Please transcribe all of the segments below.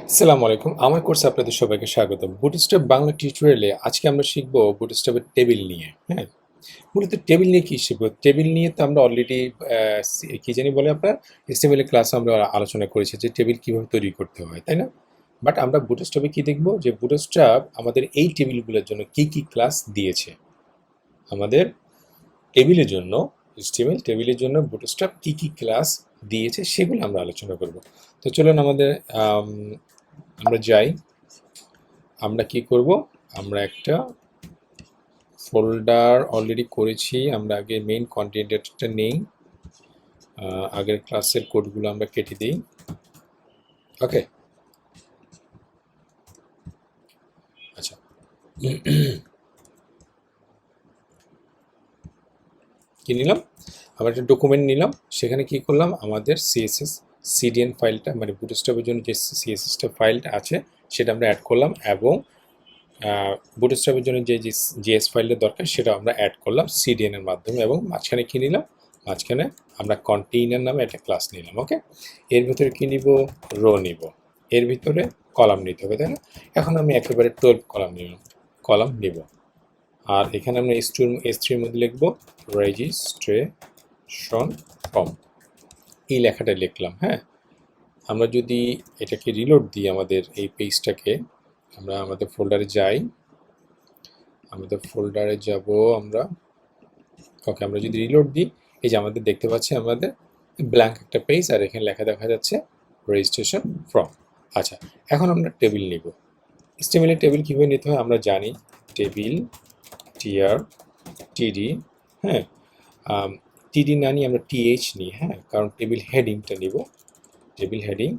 আসসালামু আলাইকুম। আমার কোর্সে আপনাদের সবাইকে স্বাগতম। বুটস্ট্র্যাপ বাংলা টিউটোরিয়ালে আজকে আমরা শিখব বুটস্ট্র্যাপের টেবিল নিয়ে। হ্যাঁ? মূলত টেবিল নিয়ে কি শিখব? টেবিল নিয়ে তো আমরা অলরেডি কি জানি বলে আপনার HTML এর ক্লাসে আমরা আলোচনা করেছি যে টেবিল কিভাবে তৈরি করতে হয়, তাই না? বাট আমরা বুটস্ট্র্যাপে কি দেখব যে বুটস্ট্র্যাপ আমাদের এই টেবিলগুলোর জন্য কি ক্লাস দিয়েছে। আমাদের টেবিলের জন্য HTML টেবিলের জন্য বুটস্ট্র্যাপ কি ক্লাস দিয়েছে সেগুলো আমরা আলোচনা করব। তো চলুন আমরা যাই। আমরা কি করব? আমরা একটা ফোল্ডার অলরেডি করেছি। আমরা আগে মেইন কন্টেন্টটা নেই, আগের ক্লাসের কোডগুলো আমরা কেটে দিই। ওকে, আচ্ছা। কি নিলাম? আমরা একটা ডকুমেন্ট নিলাম, সেখানে কি করলাম, আমাদের সিএসএস সিডিএন ফাইলটা মানে বুটস্ট্র্যাপের জন্য যে সিএসএসটা ফাইলটা আছে সেটা আমরা অ্যাড করলাম, এবং বুটস্ট্র্যাপের জন্য যে জিএস ফাইলটা দরকার সেটা আমরা অ্যাড করলাম সিডিএন এর মাধ্যমে, এবং মাঝখানে কি নিলাম, মাঝখানে আমরা কন্টেইনার নামে একটা ক্লাস নিলাম। ওকে, এর ভিতরে কি নিব? রো নিব, এর ভিতরে কলাম নিতে হবে, তাই না? এখন আমি একেবারে 12 কলাম নিব, আর এখানে আমরা S3 এর মধ্যে লিখব রেজিস্ট্রেশন ফর্ম, এই লেখাটা লিখলাম। হ্যাঁ, আমরা যদি এটাকে রিলোড দিই, আমাদের এই পেজটাকে, আমরা আমাদের ফোল্ডারে যাই, আমাদের ফোল্ডারে যাব আমরা। ওকে, আমরা যদি রিলোড দিই, এই যে আমাদের দেখতে পাচ্ছি আমাদের ব্ল্যাঙ্ক একটা পেজ, আর এখানে লেখা দেখা যাচ্ছে রেজিস্ট্রেশন ফর্ম। আচ্ছা, এখন আমরা টেবিল নিব। HTML এর টেবিল কীভাবে নিতে হয় আমরা জানি। টেবিল টিআর টিডি, হ্যাঁ, টিডি না নিয়ে আমরা টিএইচ নিই, হ্যাঁ, কারণ টেবিল হেডিংটা নিব। টেবিল হেডিং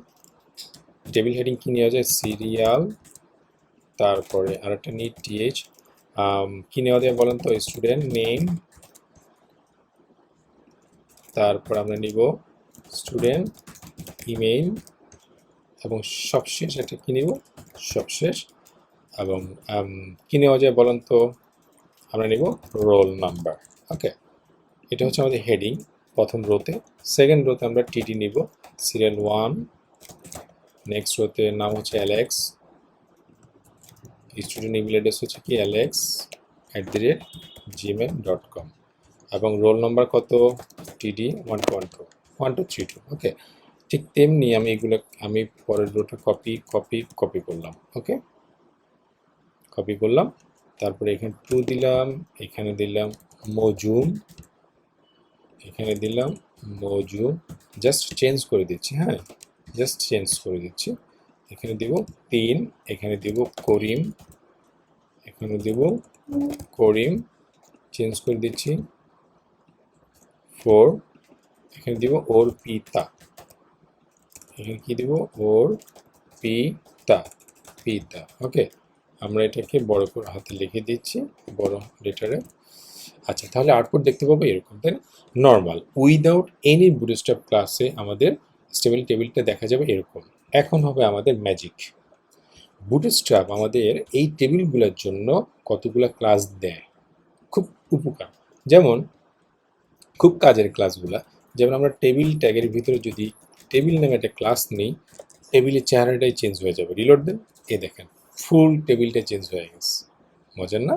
কি নেওয়া যায়? সিরিয়াল, তারপরে আরেকটা নিই টিএইচ। কি নেওয়া যায় বলেন তো? স্টুডেন্ট নেম, তারপর আমরা নিব স্টুডেন্ট ইমেইল, এবং সবশেষ একটা কি নিব? সবশেষ, এবং কি নেওয়া যায় বলেন তো? আমরা নিব রোল নাম্বার। ওকে, এটা হচ্ছে আমাদের হেডিং প্রথম রোতে। সেকেন্ড রোতে আমরা টিডি নিব, সিরিয়াল 1। নেক্সট রোতে নাম হচ্ছে অ্যালেক্স, স্টুডেন্ট ইমেল অ্যাড্রেস হচ্ছে কি alex@gmail.com, এবং রোল নাম্বার কত? টিডি 112 ওকে, ঠিক তেমনি আমি পরের রোটা কপি করলাম। ওকে, কপি করলাম, তারপরে এখানে 2 দিলাম, এখানে দিলাম মজুম, এখানে দিলাম মজুম, জাস্ট চেঞ্জ করে দিচ্ছি। হ্যাঁ, জাস্ট চেঞ্জ করে দিচ্ছি। এখানে দিব 3, এখানে দিব করিম, এখানে দিব করিম, চেঞ্জ করে দিচ্ছি 4, এখানে দিব ওর পিতা, এখানে কি দিব? ওর পিতা, পিতা। ওকে, আমরা এটাকে বড় করে হাতে লিখে দিচ্ছি, বড় লেটারে। আচ্ছা, তাহলে আউটপুট দেখতে পাবো এরকম, তাই না? নর্মাল, উইদাউট এনি বুটস্ট্র্যাপ ক্লাসে আমাদের স্টেবল টেবিলটা দেখা যাবে এরকম। এখন হবে আমাদের ম্যাজিক। বুটস্ট্র্যাপ আমাদের এই টেবিলগুলোর জন্য কতগুলো ক্লাস দেয়, খুব উপকার। যেমন খুব কাজের ক্লাসগুলা, যেমন আমরা টেবিল ট্যাগের ভিতরে যদি টেবিল নামে একটা ক্লাস নিই, টেবিলের চেহারাটাই চেঞ্জ হয়ে যাবে। রিলোড দেন, এ দেখেন ফুল টেবিলটা চেঞ্জ হয়ে গেছে। মজার না?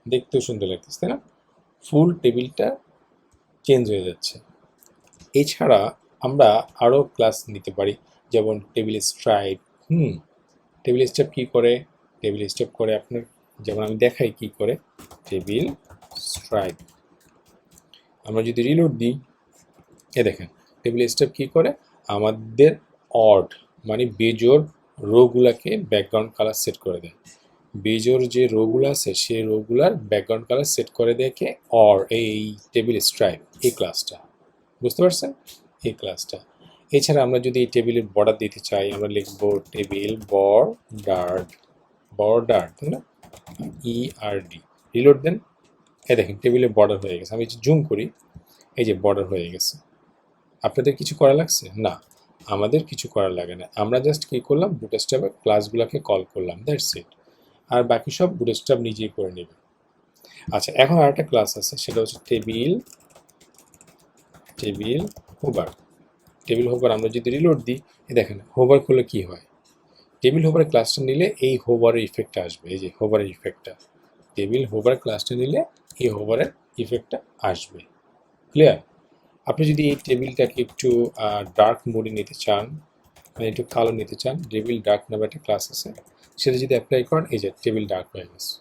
দেখতেও সুন্দর লাগতেছে, তাই না? ফুল টেবিলটা চেঞ্জ হয়ে যাচ্ছে। এছাড়া আমরা আরও ক্লাস নিতে পারি, যেমন টেবিল স্ট্রাইপ। টেবিল স্ট্রাইপ কী করে? টেবিল স্ট্রাইপ করে আপনার, যেমন আমি দেখাই কি করে। টেবিল স্ট্রাইপ, আমরা যদি রিলোড দিই, এ দেখেন টেবিল স্ট্রাইপ কী করে? আমাদের অড মানে বেজোড় রোগুলাকে ব্যাকগ্রাউন্ড কালার সেট করে দেয়। বেজোর যে রোগুলো আছে সেই রোগুলার ব্যাকগ্রাউন্ড কালার সেট করে দেখে এই টেবিল স্ট্রাইপ, এই ক্লাসটা, বুঝতে পারছেন? এই ক্লাসটা। এছাড়া আমরা যদি এই টেবিলের বর্ডার দিতে চাই, আমরা লিখব টেবিল বর্ডার, তাই না? ERD, রিলোড দেন, এই দেখেন টেবিলের বর্ডার হয়ে গেছে। আমি জুম করি, এই যে বর্ডার হয়ে গেছে। আপনাদের কিছু করা লাগছে না? আমাদের কিছু করা লাগে না, আমরা জাস্ট কী করলাম? বুটস্ট্র্যাপের ক্লাসগুলোকে কল করলাম, দ্যাটস ইট। আর বাকি সব বুটস্ট্র্যাপ নিজেই করে নেবে। আচ্ছা, এখন আরেকটা ক্লাস আছে, সেটা হচ্ছে টেবিল হোভার। টেবিল হোভার আমরা যদি রিলোড দিই, দেখেন হোভার করলে কি হয়? টেবিল হোভার ক্লাসটা নিলে এই হোভারের ইফেক্টটা আসবে, এই যে হোভারের ইফেক্টটা, টেবিল হোভার ক্লাসটা নিলে এই হোভারের ইফেক্টটা আসবে। ক্লিয়ার? আপনি যদি এই টেবিলটাকে একটু ডার্ক মোডে নিতে চান, মানে একটু কালো নিতে চান, টেবিল ডার্ক নামে একটা ক্লাস আছে, সেটা যদি অ্যাপ্লাই করেন, এই যে টেবিল ডার্ক হয়ে গেছে।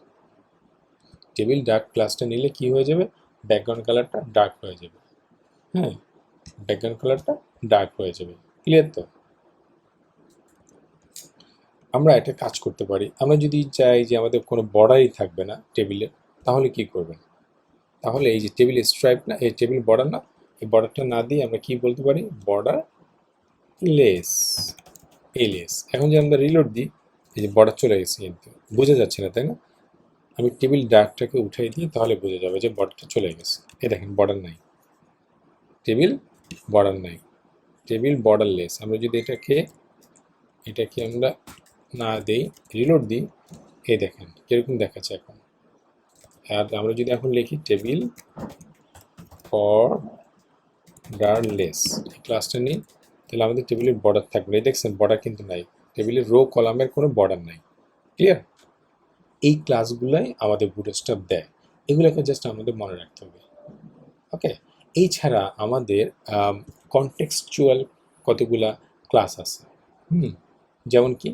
টেবিল ডার্ক ক্লাসটা নিলে কি হয়ে যাবে, ব্যাকগ্রাউন্ড কালারটা ডার্ক হয়ে যাবে। হ্যাঁ, ব্যাকগ্রাউন্ড কালারটা ডার্ক হয়ে যাবে। ক্লিয়ার তো? আমরা একটা কাজ করতে পারি, আমরা যদি চাই যে আমাদের কোনো বর্ডারই থাকবে না টেবিলে, তাহলে কি করবেন? তাহলে এই যে টেবিল স্ট্রাইপ না, এই টেবিল বর্ডার না, এই বর্ডারটা না দিয়ে আমরা কি বলতে পারি, বর্ডার লেস, এই লেস। এখন যদি আমরা রিলোড দিই, এই যে বর্ডার চলে গেছে, কিন্তু বোঝা যাচ্ছে না, তাই না? আমি টেবিল ডার্কটাকে উঠাই দিই, তাহলে বোঝা যাবে যে বর্ডারটা চলে গেছে। এই দেখেন বর্ডার নাই, টেবিল বর্ডার নাই, টেবিল বর্ডারলেস। আমরা যদি এটাকে আমরা না দেই, রিলোড দিই, এই দেখেন কিরকম দেখাচ্ছে এখন। আর আমরা যদি এখন লিখি টেবিল বর্ডারলেস, এই ক্লাসটা নিই, তাহলে আমাদের টেবিলের বর্ডার থাকবে। এই দেখছেন বর্ডার কিন্তু নাই, টেবিলের রো কলামের কোনো বর্ডার নাই। ক্লিয়ার? এই ক্লাসগুলোই আমাদের বুটস্ট্র্যাপ দেয়, এগুলোকে জাস্ট আমাদের মনে রাখতে হবে। ওকে, এই ছাড়া আমাদের কনটেক্সচুয়াল কতগুলা ক্লাস আছে। যেমন কি,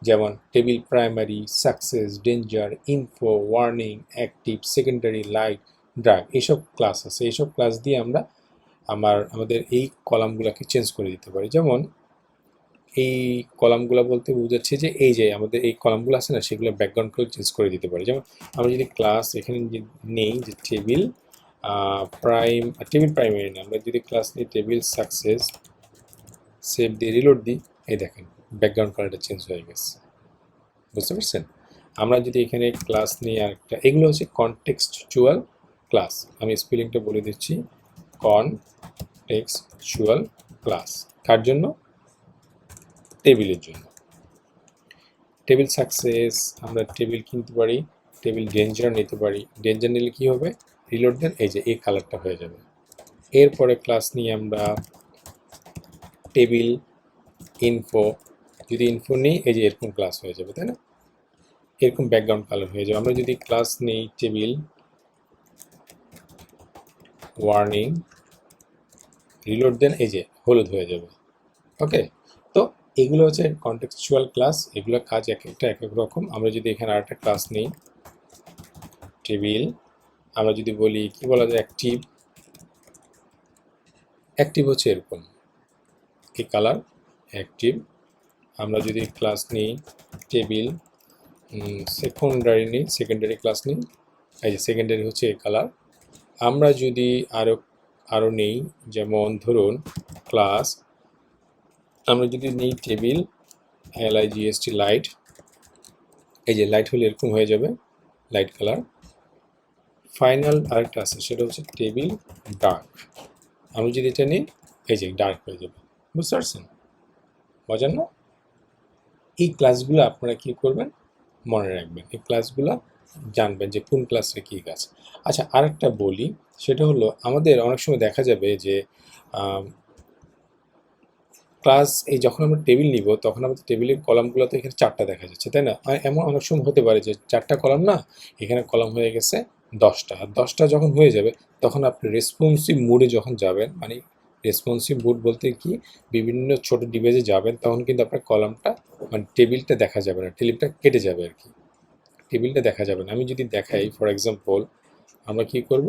যেমন table primary, success, danger, info, warning, active, secondary, light, drug, এইসব ক্লাস আছে। এইসব ক্লাস দিয়ে আমরা আমাদের এই কলামগুলোকে চেঞ্জ করে দিতে পারি। যেমন এই কলামগুলো বলতে বোঝাচ্ছে যে এই যে আমাদের এই কলামগুলো আছে না, সেগুলো ব্যাকগ্রাউন্ড করে চেঞ্জ করে দিতে পারি। যেমন আমরা যদি ক্লাস এখানে নেই যে টেবিল প্রাইমারি না, আমরা যদি ক্লাস নিই টেবিল সাকসেস, সেভ দিয়ে রিলোড দিই, এই দেখেন ব্যাকগ্রাউন্ড কালারটা চেঞ্জ হয়ে গেছে। বুঝতে পারছেন? আমরা যদি এখানে ক্লাস নিই আরেকটা, এগুলো হচ্ছে কনটেক্সচুয়াল ক্লাস। আমি স্পেলিংটা বলে দিচ্ছি, কনটেক্সচুয়াল ক্লাস। কার জন্য? টেবিলের জন্য। টেবিল সাকসেস, আমরা টেবিল কিনতে পারি, টেবিল ডেঞ্জার নিতে পারি। ডেঞ্জার নিলে কি হবে, রিলোড দেন, এই যে এই কালারটা হয়ে যাবে। এরপরে ক্লাস নিয়ে আমরা টেবিল ইনফো, যদি ইনফো নিই, এই যে এরকম ক্লাস হয়ে যাবে, তাই না? এরকম ব্যাকগ্রাউন্ড কালার হয়ে যাবে। আমরা যদি ক্লাস নিই টেবিল ওয়ার্নিং, রিলোড দেন, এই যে হলুদ হয়ে যাবে। ওকে, তো এগুলো হচ্ছে কনটেক্সচুয়াল ক্লাস, এগুলো কাজ এক একটা এক এক রকম। আমরা যদি এখানে আরেকটা ক্লাস নিই টেবিল, আমরা যদি বলি কি বলা যায়, অ্যাক্টিভ, অ্যাক্টিভ হচ্ছে এরকম, এই কালার অ্যাক্টিভ। আমরা যদি ক্লাস নিই টেবিল সেকেন্ডারি ক্লাস নিই, এই যে সেকেন্ডারি হচ্ছে এই কালার। আমরা যদি আরও নেই, যেমন ধরুন ক্লাস, আমরা যদি নিই টেবিল LIGST লাইট, এই যে লাইট হলে এরকম হয়ে যাবে, লাইট কালার। ফাইনাল আরেকটা আছে, সেটা হচ্ছে টেবিল ডার্ক। আমি যদি এটা নিই, এই যে ডার্ক হয়ে যাবে। বুঝতে পারছেন? মজার না? এই ক্লাসগুলো আপনারা কি করবেন, মনে রাখবেন, এই ক্লাসগুলো জানবেন যে কোন ক্লাসে কী কাজ। আচ্ছা, আরেকটা বলি, সেটা হলো আমাদের অনেক সময় দেখা যাবে যে ক্লাস এই যখন আমরা টেবিল নিব, তখন আমাদের টেবিলের কলামগুলোতে এখানে 4টা দেখা যাচ্ছে, তাই না? এমন অনেক সময় হতে পারে যে 4টা কলাম না, এখানে কলাম হয়ে গেছে 10টা। আর 10টা যখন হয়ে যাবে, তখন আপনি রেসপন্সিভ মোডে যখন যাবেন, মানে রেসপন্সিভ মোড বলতে কি, বিভিন্ন ছোট ডিভাইসে যাবেন, তখন কিন্তু আপনার কলামটা, মানে টেবিলটা দেখা যাবে না, টেবিলটা কেটে যাবে আর কি, টেবিলটা দেখা যাবে না। আমি যদি দেখাই, ফর এক্সাম্পল, আমরা কি করব,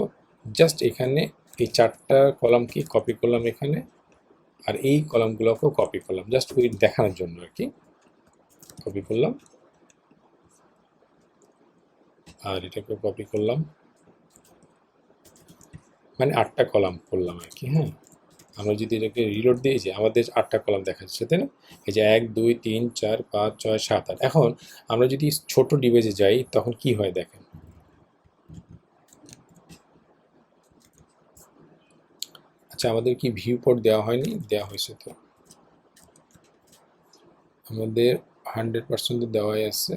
জাস্ট এখানে এই 4টা কলামকে কপি করলাম এখানে, আর এই কলামগুলোকেও কপি করলাম, জাস্ট ওই দেখানোর জন্য আর কি, কপি করলাম, আর এটাকে কপি করলাম, মানে 8টা কলাম করলাম আর কি। হ্যাঁ, আমরা যদি এটাকে রিলোড দিই, যে আমাদের 8টা কলাম দেখা যাচ্ছে, তাই না? এই যে 1 2 3 4 5 6 7 8। এখন আমরা যদি ছোট ডিভাইসে যাই, তখন কি হয় দেখেন। আচ্ছা, আমাদের কি ভিউ পোর্ট দেওয়া হয়নি? দেওয়া হয়েছে তো, আমাদের 100% দেওয়াই আছে,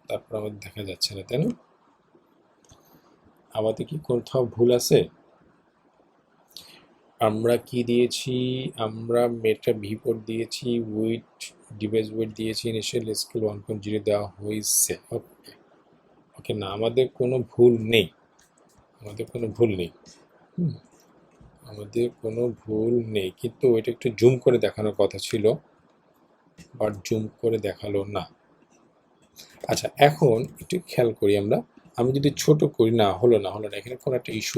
তারপর আমাদের দেখা যাচ্ছে না, তাই না? আমাদের কি কোথাও ভুল আছে? আমরা কি দিয়েছি, আমরা মেটা ভিপোর্ট দিয়েছি, উইথ ডিভাইস ওয়েট দিয়েছি, ইনিশিয়াল স্কেল 1.0 দেওয়া হয়েছে। ওকে ওকে, না আমাদের কোনো ভুল নেই, আমাদের কোনো ভুল নেই, আমাদের কোনো ভুল নেই, কিন্তু ওইটা একটু জুম করে দেখানোর কথা ছিল, বাট জুম করে দেখালো না। আচ্ছা, এখন একটু খেয়াল করি আমরা, আমি যদি ছোট করি, না হলো না, এখানে কোনো একটা ইস্যু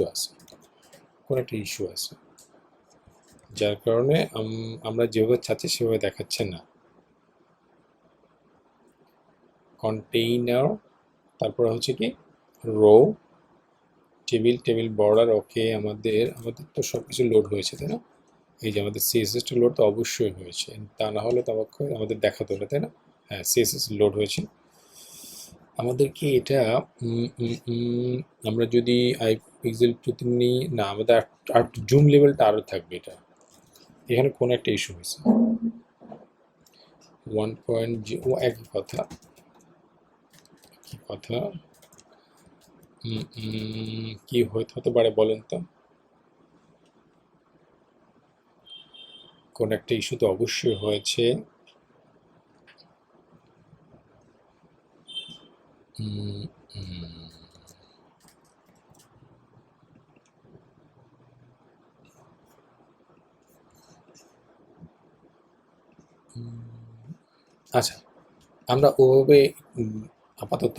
আছে, যার কারণে আমরা যেভাবে চাচ্ছি সেভাবে দেখাচ্ছে না। কন্টেইনার, তারপর হচ্ছে কি রো, টেবিল বর্ডার। ওকে, আমাদের তো সব কিছু লোড হয়েছে, তাই না? এই যে আমাদের সিএসএসটা লোড তো অবশ্যই হয়েছে, তা না হলে তো আমাদের দেখাতো না, তাই না? হ্যাঁ, সিএসএস লোড হয়েছে। আমাদেরকে এটা আমরা যদি আই পিক্সেল টুতে নিই, না আমাদের আর জুম লেভেলটা আরও থাকবে। এটা এখানে কোনো একটা ইস্যু হয়েছে, 1.0 একই কথা কি হতে পারে বলেন তো? কোন একটা ইস্যু তো অবশ্যই হয়েছে। আচ্ছা, আমরা ওভাবে আপাতত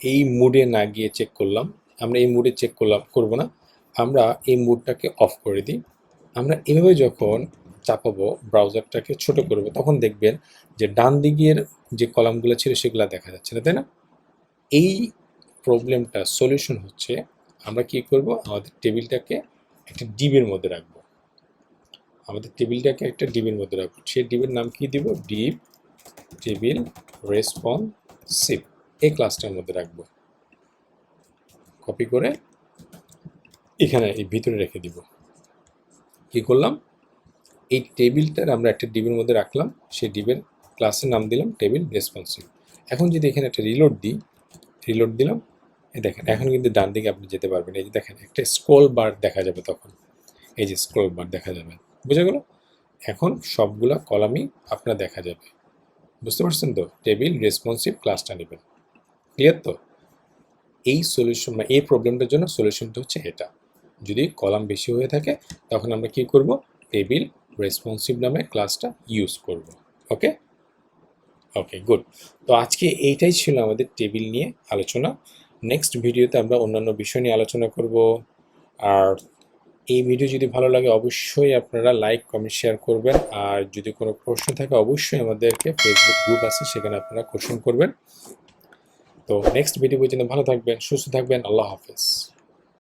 এই মুডে না গিয়ে চেক করলাম, আমরা এই মুডে চেক করব না, আমরা এই মুডটাকে অফ করে দিই। আমরা এভাবে যখন চাপাবো, ব্রাউজারটাকে ছোট করব, তখন দেখবেন যে ডান দিকের যে কলামগুলো ছিল সেগুলো দেখা যাচ্ছে না, তাই না? এই প্রবলেমটা সলিউশন হচ্ছে, আমরা কি করব, আমাদের টেবিলটাকে একটা ডিবের মধ্যে রাখবো, সেই ডিবের নাম কি দিব, ডিব টেবিল রেসপন্সিভ, এই ক্লাসটার মধ্যে রাখবো। কপি করে এখানে এই ভিতরে রেখে দিব। কি করলাম, এই টেবিলটার আমরা একটা ডিবের মধ্যে রাখলাম, সেই ডিবের ক্লাসের নাম দিলাম টেবিল রেসপন্সিভ। এখন যদি এখানে একটা রিলোড দিলাম, এই দেখেন এখন কিন্তু ডান দিকে আপনি যেতে পারবেন। এই যে দেখেন একটা স্ক্রল বার দেখা যাবে, তখন এই যে স্ক্রল বার দেখা যাবে, বুঝে গেল? এখন সবগুলা কলামই আপনার দেখা যাবে, বুঝতে পারছেন তো? টেবিল রেসপন্সিভ ক্লাসটা নেবেন, ক্লিয়ার তো? এই সলিউশন বা এই প্রবলেমটার জন্য সলিউশনটা হচ্ছে এটা। যদি কলাম বেশি হয়ে থাকে তখন আমরা কি করব, টেবিল রেসপন্সিভ নামে ক্লাসটা ইউজ করব। ওকে ওকে, গুড। তো আজকে এইটাই ছিল আমাদের টেবিল নিয়ে আলোচনা। নেক্সট ভিডিওতে আমরা অন্যান্য বিষয় নিয়ে আলোচনা করব। আর এই ভিডিও যদি ভালো লাগে অবশ্যই আপনারা লাইক কমেন্ট শেয়ার করবেন, আর যদি কোনো প্রশ্ন থাকে অবশ্যই আমাদেরকে ফেসবুক গ্রুপ আছে, সেখানে আপনারা কোশ্চেন করবেন। তো নেক্সট ভিডিও পর্যন্ত ভালো থাকবেন, সুস্থ থাকবেন, আল্লাহ হাফেজ।